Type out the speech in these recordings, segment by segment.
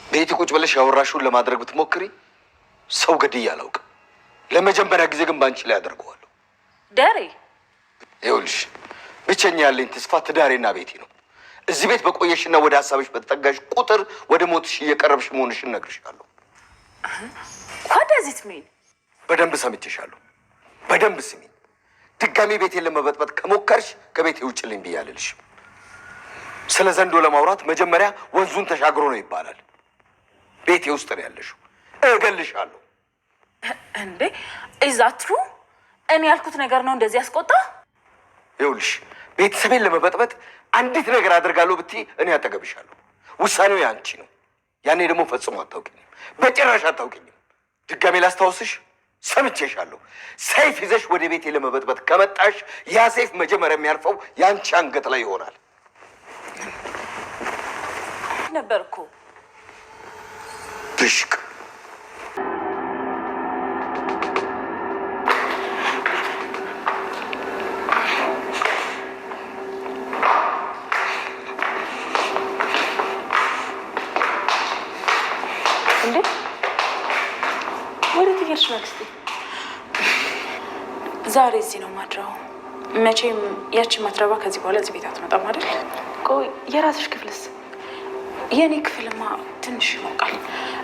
ቤት ቁጭ ብለሽ ያወራሽውን ለማድረግ ብትሞክሪ ሰው ገድዬ አላውቅም። ለመጀመሪያ ጊዜ ግን ባንቺ ላይ አደርገዋለሁ። ዳሬ ይኸውልሽ ብቸኛ ያለኝ ተስፋ ትዳሬና ቤቴ ነው። እዚህ ቤት በቆየሽና ወደ ሀሳብሽ በተጠጋሽ ቁጥር ወደ ሞትሽ እየቀረብሽ መሆንሽን እነግርሻለሁ። What does it mean? በደንብ ሰምቼሻለሁ። በደንብ ስሚ። ድጋሚ ቤቴን ለመበጥበጥ ከሞከርሽ ከቤቴ ውጭልኝ ብዬ አልልሽም። ስለ ዘንዶ ለማውራት መጀመሪያ ወንዙን ተሻግሮ ነው ይባላል። ቤቴ ውስጥ ነው ያለሽው። እገልሻለሁ። እንዴ is that true? እኔ ያልኩት ነገር ነው እንደዚህ ያስቆጣ? ይኸውልሽ ቤተሰቤን ለመበጥበጥ አንዲት ነገር አደርጋለሁ ብትይ እኔ አጠገብሻለሁ። ውሳኔው ያንቺ ነው። ያኔ ደግሞ ፈጽሞ አታውቂኝም፣ በጭራሽ አታውቂኝም። ድጋሜ ላስታውስሽ፣ ሰምቼሻለሁ። ሰይፍ ይዘሽ ወደ ቤቴ ለመበጥበጥ ከመጣሽ ያ ሰይፍ መጀመሪያ የሚያርፈው ያንቺ አንገት ላይ ይሆናል። ነበርኩ ብሽቅ እንዴ ወደ ትሄድሽ ነክስቲ? ዛሬ እዚህ ነው ማድረው። መቼም ያቺ ማትረባ ከዚህ በኋላ እዚህ ቤት አትመጣም አይደል? ቆይ የራስሽ ክፍልስ? የኔ ክፍልማ ትንሽ ይሞቃል።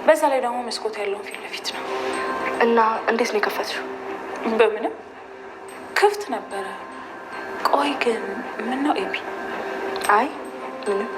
በዛ ላይ ደግሞ መስኮት ያለውን ፊት ለፊት ነው። እና እንዴት ነው የከፈትሽው? በምንም ክፍት ነበረ። ቆይ ግን ምን ነው ኤቢ? አይ ምንም።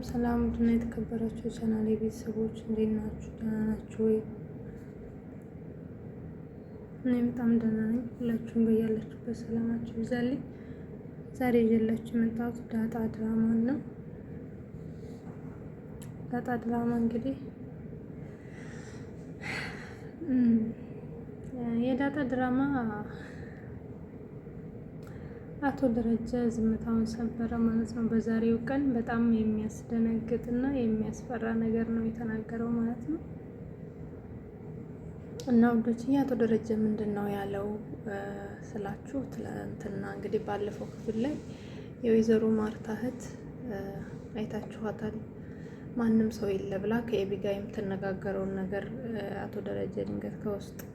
ሰላም ድና የተከበራችሁ ቻናል ቤተሰቦች እንዴት ናችሁ? ደህና ናችሁ ወይ? እኔ በጣም ደህና ነኝ። ሁላችሁም በያላችሁበት ሰላማችሁ ይብዛልኝ። ዛሬ ይዤላችሁ የመጣሁት ዳጣ ድራማ ነው። ዳጣ ድራማ እንግዲህ የዳጣ ድራማ አቶ ደረጀ ዝምታውን ሰበረ ማለት ነው። በዛሬው ቀን በጣም የሚያስደነግጥና የሚያስፈራ ነገር ነው የተናገረው ማለት ነው። እና ወንዶች አቶ ደረጀ ምንድን ነው ያለው ስላችሁ ትላንትና እንግዲህ ባለፈው ክፍል ላይ የወይዘሮ ማርታ እህት አይታችኋታል። ማንም ሰው የለ ብላ ከኤቢ ጋር የምትነጋገረውን ነገር አቶ ደረጀ ድንገት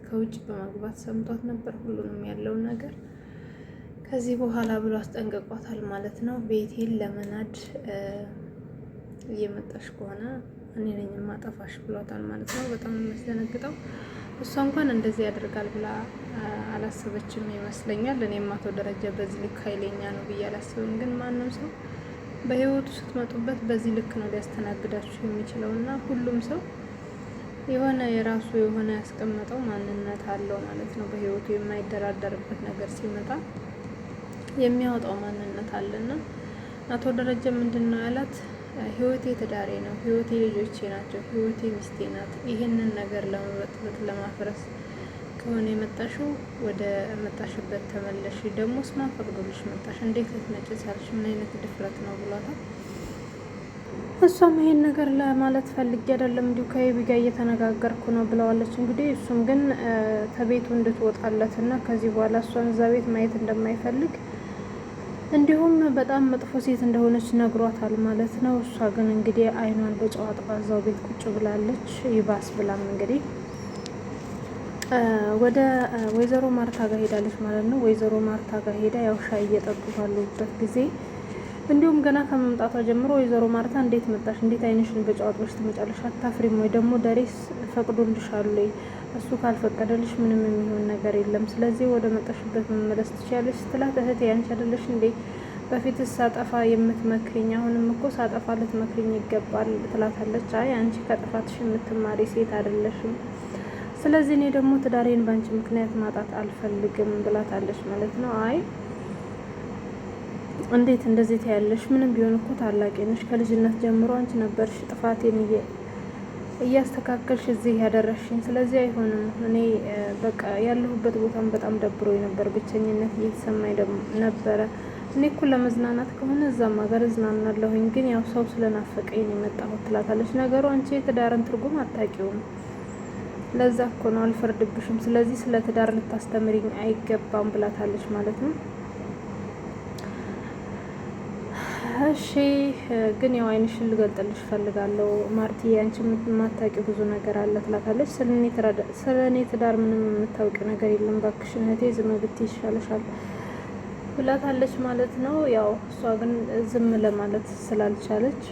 ከውጭ በመግባት ሰምቷት ነበር ሁሉንም ያለውን ነገር። ከዚህ በኋላ ብሎ አስጠንቅቋታል ማለት ነው። ቤቴን ለመናድ እየመጣሽ ከሆነ እኔ ነኝ ማጠፋሽ ብሏታል ማለት ነው። በጣም የሚያስደነግጠው እሷ እንኳን እንደዚህ ያደርጋል ብላ አላሰበችም ይመስለኛል። እኔም አቶ ደረጀ በዚህ ልክ ኃይለኛ ነው ብዬ አላስብም። ግን ማንም ሰው በህይወቱ ስትመጡበት በዚህ ልክ ነው ሊያስተናግዳችሁ የሚችለው እና ሁሉም ሰው የሆነ የራሱ የሆነ ያስቀመጠው ማንነት አለው ማለት ነው። በህይወቱ የማይደራደርበት ነገር ሲመጣ የሚያወጣው ማንነት አለና አቶ ደረጀ ምንድን ነው ያላት? ህይወቴ ትዳሬ ነው፣ ህይወቴ ልጆቼ ናቸው፣ ህይወቴ ሚስቴ ናት። ይህንን ነገር ለመበጥበጥ ለማፍረስ ከሆነ የመጣሽው ወደ መጣሽበት ተመለሽ። ደግሞ ስማን ፈቅዶልሽ መጣሽ? እንዴት ልትመጪ ሳልሽ? ምን አይነት ድፍረት ነው ብሏታል። እሷም ይሄን ነገር ለማለት ፈልጌ አይደለም እንዲሁ ከኤቢ ጋር እየተነጋገርኩ ነው ብለዋለች። እንግዲህ እሱም ግን ከቤቱ እንድትወጣለት እና ከዚህ በኋላ እሷን እዛ ቤት ማየት እንደማይፈልግ እንዲሁም በጣም መጥፎ ሴት እንደሆነች ነግሯታል ማለት ነው። እሷ ግን እንግዲህ አይኗን በጨው አጥባ እዛው ቤት ቁጭ ብላለች። ይባስ ብላም እንግዲህ ወደ ወይዘሮ ማርታ ጋር ሄዳለች ማለት ነው። ወይዘሮ ማርታ ጋር ሄዳ ያው ሻይ እየጠጡ ባሉበት ጊዜ እንዲሁም ገና ከመምጣቷ ጀምሮ ወይዘሮ ማርታ እንዴት መጣሽ? እንዴት አይንሽን በጨው አጥበሽ ትመጫለሽ? አታፍሪም ወይ? ደግሞ ደሬስ ፈቅዶልሻል ወይ? እሱ ካልፈቀደልሽ ምንም የሚሆን ነገር የለም። ስለዚህ ወደ መጣሽበት መመለስ ትችያለሽ ስትላት፣ እህቴ አንቺ አይደለሽ እንዴ በፊት ሳጠፋ የምትመክሪኝ? አሁንም እኮ ሳጠፋ ልትመክሪኝ ይገባል ትላታለች። አይ አንቺ ከጥፋትሽ የምትማሪ ሴት አይደለሽም። ስለዚህ እኔ ደግሞ ትዳሬን ባንቺ ምክንያት ማጣት አልፈልግም ብላታለች ማለት ነው። አይ እንዴት እንደዚህ ትያለሽ? ምንም ቢሆን እኮ ታላቂ ነሽ። ከልጅነት ጀምሮ አንቺ ነበርሽ ጥፋቴን እያስተካከልሽ እዚህ ያደረሽኝ። ስለዚህ አይሆንም። እኔ በቃ ያለሁበት ቦታም በጣም ደብሮኝ ነበር፣ ብቸኝነት እየተሰማኝ ነበረ። እኔ እኮ ለመዝናናት ከሆነ እዛም ሀገር እዝናናለሁኝ፣ ግን ያው ሰው ስለናፈቀኝ ነው የመጣሁት ትላታለች። ነገሩ አንቺ የትዳርን ትርጉም አታውቂውም። ለዛ እኮ ነው አልፈርድብሽም። ስለዚህ ስለ ትዳር ልታስተምሪኝ አይገባም ብላታለች ማለት ነው። እሺ ግን ያው አይንሽን ልገልጥልሽ ፈልጋለሁ ማርቲ፣ አንቺ የማታውቂው ብዙ ነገር አለ ትላታለች። ስለ እኔ ትዳር ምንም የምታውቂው ነገር የለም ባክሽን እህቴ፣ ዝም ብትይ ይሻለሻል ብላታለች ማለት ነው። ያው እሷ ግን ዝም ለማለት ስላልቻለች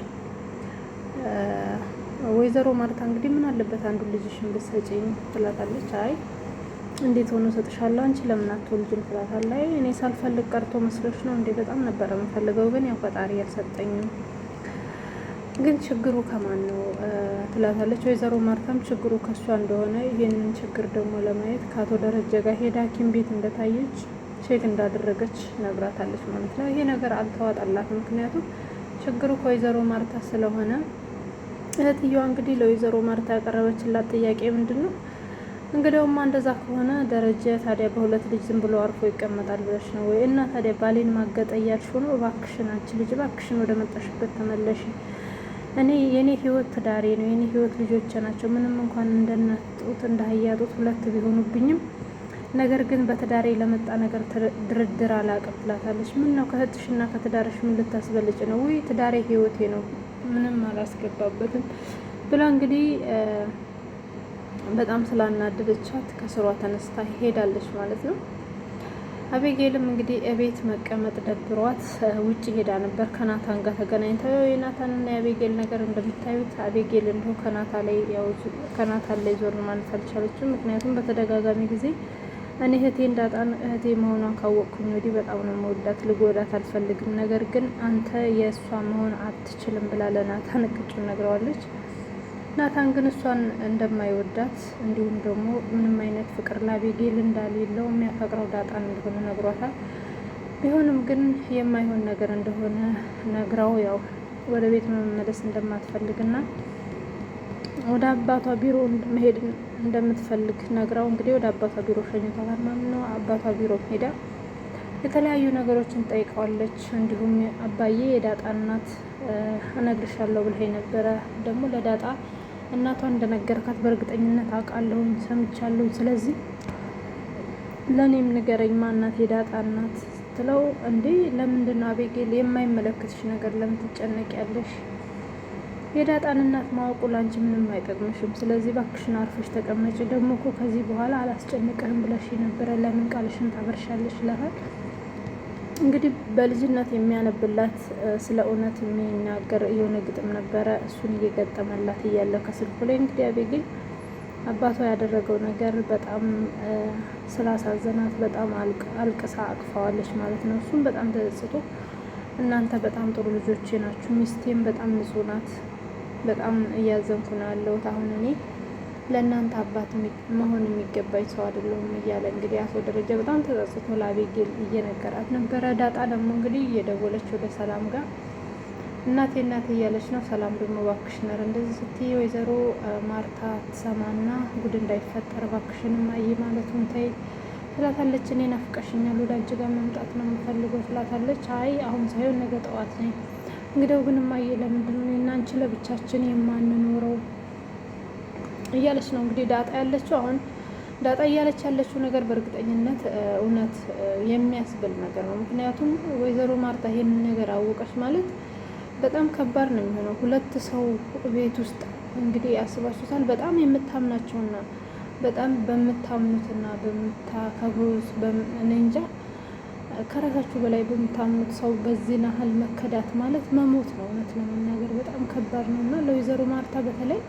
ወይዘሮ ማርታ እንግዲህ ምን አለበት አንዱ ልጅሽን ብትሰጪኝ ትላታለች። አይ እንዴት ሆኖ ሰጥሻለሁ፣ አንቺ ለምን አትወልጂም ትላታለች። እኔ ሳልፈልግ ቀርቶ መስሎሽ ነው እንዴ? በጣም ነበረ የምፈልገው፣ ግን ያው ፈጣሪ ያልሰጠኝም። ግን ችግሩ ከማን ነው ትላታለች። ወይዘሮ ማርታም ችግሩ ከሷ እንደሆነ ይህንን ችግር ደግሞ ለማየት ከአቶ ደረጀ ጋር ሄዳ ሐኪም ቤት እንደታየች ቼክ እንዳደረገች ነግራታለች ማለት ነው። ይሄ ነገር አልተዋጠላት፣ ምክንያቱም ችግሩ ከወይዘሮ ማርታ ስለሆነ እህትየዋ እንግዲህ ለወይዘሮ ማርታ ያቀረበችላት ጥያቄ ምንድን ነው? እንግዲያውማ እንደዛ ከሆነ ደረጀ ታዲያ በሁለት ልጅ ዝም ብሎ አርፎ ይቀመጣል ብለሽ ነው ወይ? እና ታዲያ ባሌን ማገጠ እያልሽው ነው? እባክሽን አንቺ ልጅ እባክሽን ወደ መጣሽበት ተመለሽ። የኔ ህይወት ትዳሬ ነው፣ የኔ ህይወት ልጆቼ ናቸው። ምንም እንኳን እንደናጡት እንደ ሀያጡት ሁለት ቢሆኑብኝም ነገር ግን በትዳሬ ለመጣ ነገር ድርድር አላውቅም ትላታለች። ምን ነው ከእህትሽና ከትዳርሽ ምን ልታስበልጭ ነው? ወይ ትዳሬ ህይወቴ ነው፣ ምንም አላስገባበትም ብላ እንግዲህ በጣም ስላናደደቻት ከስሯ ተነስታ ሄዳለች ማለት ነው። አቤጌልም እንግዲህ እቤት መቀመጥ ደብሯት ውጭ ሄዳ ነበር ከናታን ጋር ተገናኝተው። የናታንና የአቤጌል ነገር እንደምታዩት አቤጌል እንዲሁ ከናታን ላይ ዞር ማለት አልቻለችም። ምክንያቱም በተደጋጋሚ ጊዜ እኔ እህቴ እንዳጣን እህቴ መሆኗን ካወቅኩኝ ወዲህ በጣም ነው መወዳት፣ ልጎዳት አልፈልግም። ነገር ግን አንተ የእሷ መሆን አትችልም ብላ ለናታን እቅጩን ነግረዋለች። ናታን ግን እሷን እንደማይወዳት እንዲሁም ደግሞ ምንም አይነት ፍቅር ለአቤጌል እንዳሌለው የሚያፈቅረው ዳጣን እንደሆነ ነግሯታል። ቢሆንም ግን የማይሆን ነገር እንደሆነ ነግራው ያው ወደ ቤት መመለስ እንደማትፈልግና ወደ አባቷ ቢሮ መሄድ እንደምትፈልግ ነግራው እንግዲህ ወደ አባቷ ቢሮ ሸኝቷታል ማለት ነው። አባቷ ቢሮ ሄዳ የተለያዩ ነገሮችን ጠይቀዋለች። እንዲሁም አባዬ የዳጣ እናት እነግርሻለሁ ብለኸኝ ነበረ፣ ደግሞ ለዳጣ እናቷ እንደነገርካት በእርግጠኝነት አውቃለሁኝ፣ ሰምቻለሁኝ። ስለዚህ ለእኔም ንገረኝ ማናት የዳጣ እናት ስትለው፣ እንዴ ለምንድን ነው አቤጌል የማይመለከትሽ ነገር ለምን ትጨነቂያለሽ? የዳጣን እናት ማወቁ ላንቺ ምንም አይጠቅምሽም። ስለዚህ እባክሽን አርፈሽ ተቀመጪ። ደግሞ እኮ ከዚህ በኋላ አላስጨንቅህም ብለሽ ነበረ፣ ለምን ቃልሽን ታበርሻለሽ ይላል። እንግዲህ በልጅነት የሚያነብላት ስለ እውነት የሚናገር የሆነ ግጥም ነበረ። እሱን እየገጠመላት እያለ ከስልኩ ላይ እንግዲህ አቤጌል አባቷ ያደረገው ነገር በጣም ስላሳዘናት በጣም አልቅሳ አቅፋዋለች ማለት ነው። እሱም በጣም ተጸጽቶ እናንተ በጣም ጥሩ ልጆቼ ናችሁ፣ ሚስቴም በጣም ንጹህ ናት፣ በጣም እያዘንኩ ነው ያለሁት። አሁን እኔ ለእናንተ አባት መሆን የሚገባኝ ሰው አይደለሁም እያለ እንግዲህ አቶ ደረጀ በጣም ተጸጽቶ ለአቤጌል እየነገራት ነበረ። ዳጣ ደግሞ እንግዲህ እየደወለች ወደ ሰላም ጋር እናቴ እናቴ እያለች ነው። ሰላም ደግሞ እባክሽን ኧረ እንደዚህ ስትይ ወይዘሮ ማርታ ትሰማና ጉድ እንዳይፈጠር እባክሽን እማዬ ማለቱን ተይ ትላታለች። እኔ ናፍቀሽኛል፣ ወደ አንቺ ጋር መምጣት ነው የምፈልገው ትላታለች። አይ አሁን ሳይሆን ነገ ጠዋት ነኝ። እንግዲያው ግን እማዬ ለምንድን ነው እኔና አንቺ ለብቻችን የማንኖረው እያለች ነው እንግዲህ ዳጣ ያለችው። አሁን ዳጣ እያለች ያለችው ነገር በእርግጠኝነት እውነት የሚያስብል ነገር ነው። ምክንያቱም ወይዘሮ ማርታ ይሄንን ነገር አወቀች ማለት በጣም ከባድ ነው የሚሆነው። ሁለት ሰው ቤት ውስጥ እንግዲህ ያስባችሁታል። በጣም የምታምናቸውና በጣም በምታምኑትና በምታከብሩት እኔ እንጃ ከራሳችሁ በላይ በምታምኑት ሰው በዚህ ናህል መከዳት ማለት መሞት ነው። እውነት ለመናገር በጣም ከባድ ነው እና ለወይዘሮ ማርታ በተለይ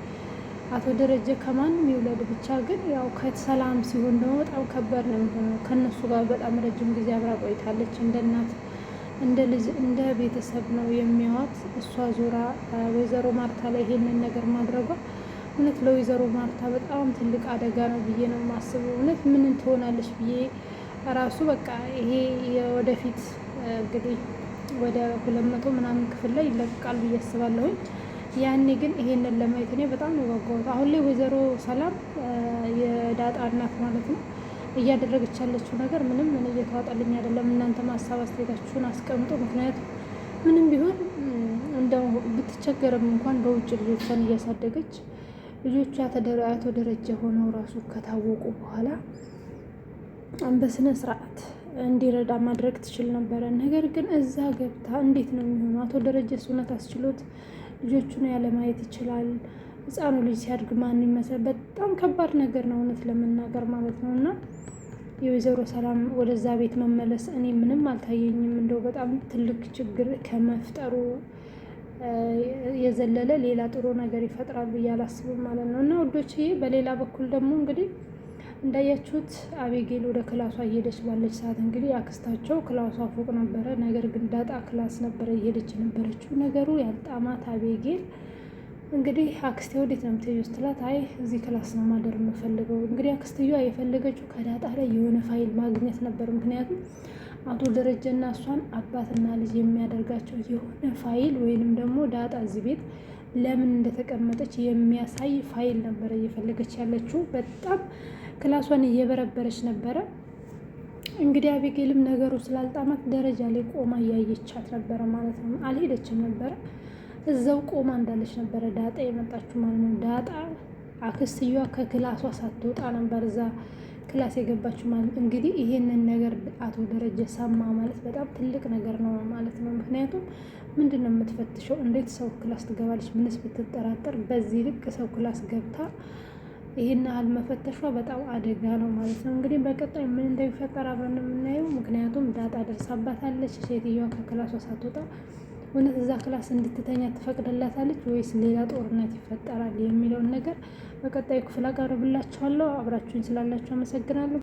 አቶ ደረጀ ከማንም ይውለድ ብቻ ግን ያው ከሰላም ሲሆን ደግሞ በጣም ከባድ ነው የሚሆነው። ከእነሱ ጋር በጣም ረጅም ጊዜ አብራ ቆይታለች። እንደ እናት እንደ ልጅ እንደ ቤተሰብ ነው የሚያዋት። እሷ ዞራ ወይዘሮ ማርታ ላይ ይሄንን ነገር ማድረጓ እውነት ለወይዘሮ ማርታ በጣም ትልቅ አደጋ ነው ብዬ ነው የማስበው። እውነት ምን ትሆናለች ብዬ ራሱ በቃ ይሄ የወደፊት እንግዲህ ወደ 200 ምናምን ክፍል ላይ ይለቀቃል ብዬ አስባለሁኝ። ያኔ ግን ይሄንን ለማየት እኔ በጣም ነው ጓጓሁት። አሁን ላይ ወይዘሮ ሰላም የዳጣ እናት ማለት ነው እያደረገች ያለችው ነገር ምንም ምን እየተዋጠልኝ አይደለም። እናንተ ሀሳብ አስተያየታችሁን አስቀምጡ። ምክንያቱም ምንም ቢሆን እንደው ብትቸገርም እንኳን በውጭ ልጆቿን እያሳደገች ልጆቿ አቶ ደረጀ ሆነው ራሱ ከታወቁ በኋላ በስነ ስርዓት እንዲረዳ ማድረግ ትችል ነበረ። ነገር ግን እዛ ገብታ እንዴት ነው የሚሆነው? አቶ ደረጀ እውነት አስችሎት ልጆቹን ያለማየት ይችላል። ህፃኑ ልጅ ሲያድግ ማን ይመስል? በጣም ከባድ ነገር ነው እውነት ለመናገር ማለት ነው። እና የወይዘሮ ሰላም ወደዛ ቤት መመለስ እኔ ምንም አልታየኝም። እንደው በጣም ትልቅ ችግር ከመፍጠሩ የዘለለ ሌላ ጥሩ ነገር ይፈጥራል ብዬ አላስብም ማለት ነው። እና ውዶች በሌላ በኩል ደግሞ እንግዲህ እንዳያችሁት አቤጌል ወደ ክላሷ እየሄደች ባለች ሰዓት እንግዲህ አክስታቸው ክላሷ ፎቅ ነበረ። ነገር ግን ዳጣ ክላስ ነበረ እየሄደች ነበረችው። ነገሩ ያልጣማት አቤጌል እንግዲህ አክስቴ ወዴት ነው የምትሄጂው ስትላት አይ እዚህ ክላስ ነው ማደር የምፈልገው። እንግዲህ አክስትየዋ የፈለገችው ከዳጣ ላይ የሆነ ፋይል ማግኘት ነበር። ምክንያቱም አቶ ደረጀና እሷን አባትና ልጅ የሚያደርጋቸው የሆነ ፋይል ወይንም ደግሞ ዳጣ እዚህ ቤት ለምን እንደተቀመጠች የሚያሳይ ፋይል ነበረ እየፈለገች ያለችው። በጣም ክላሷን እየበረበረች ነበረ። እንግዲህ አቤጌልም ነገሩ ስላልጣማት ደረጃ ላይ ቆማ እያየቻት ነበረ ማለት ነው። አልሄደችም ነበረ፣ እዛው ቆማ እንዳለች ነበረ ዳጣ የመጣችው ማለት ነው። ዳጣ አክስትየዋ ከክላሷ ሳትወጣ ነበር እዛ ክላስ የገባችው ማለት እንግዲህ ይሄንን ነገር አቶ ደረጀ ሰማ ማለት በጣም ትልቅ ነገር ነው ማለት ነው። ምክንያቱም ምንድን ነው የምትፈትሸው? እንዴት ሰው ክላስ ትገባለች? ምንስ ብትጠራጠር በዚህ ልክ ሰው ክላስ ገብታ ይሄን ያህል መፈተሿ በጣም አደጋ ነው ማለት ነው። እንግዲህ በቀጣይ ምን እንደሚፈጠር አብረን የምናየው። ምክንያቱም ዳጣ ደርሳባታለች። ሴትዮዋ ከክላሷ ሳትወጣ እውነት እዛ ክላስ እንድትተኛ ትፈቅድላታለች ወይስ ሌላ ጦርነት ይፈጠራል የሚለውን ነገር በቀጣዩ ክፍል አቀርብላችኋለሁ። አብራችሁኝ ስላላችሁ አመሰግናለሁ።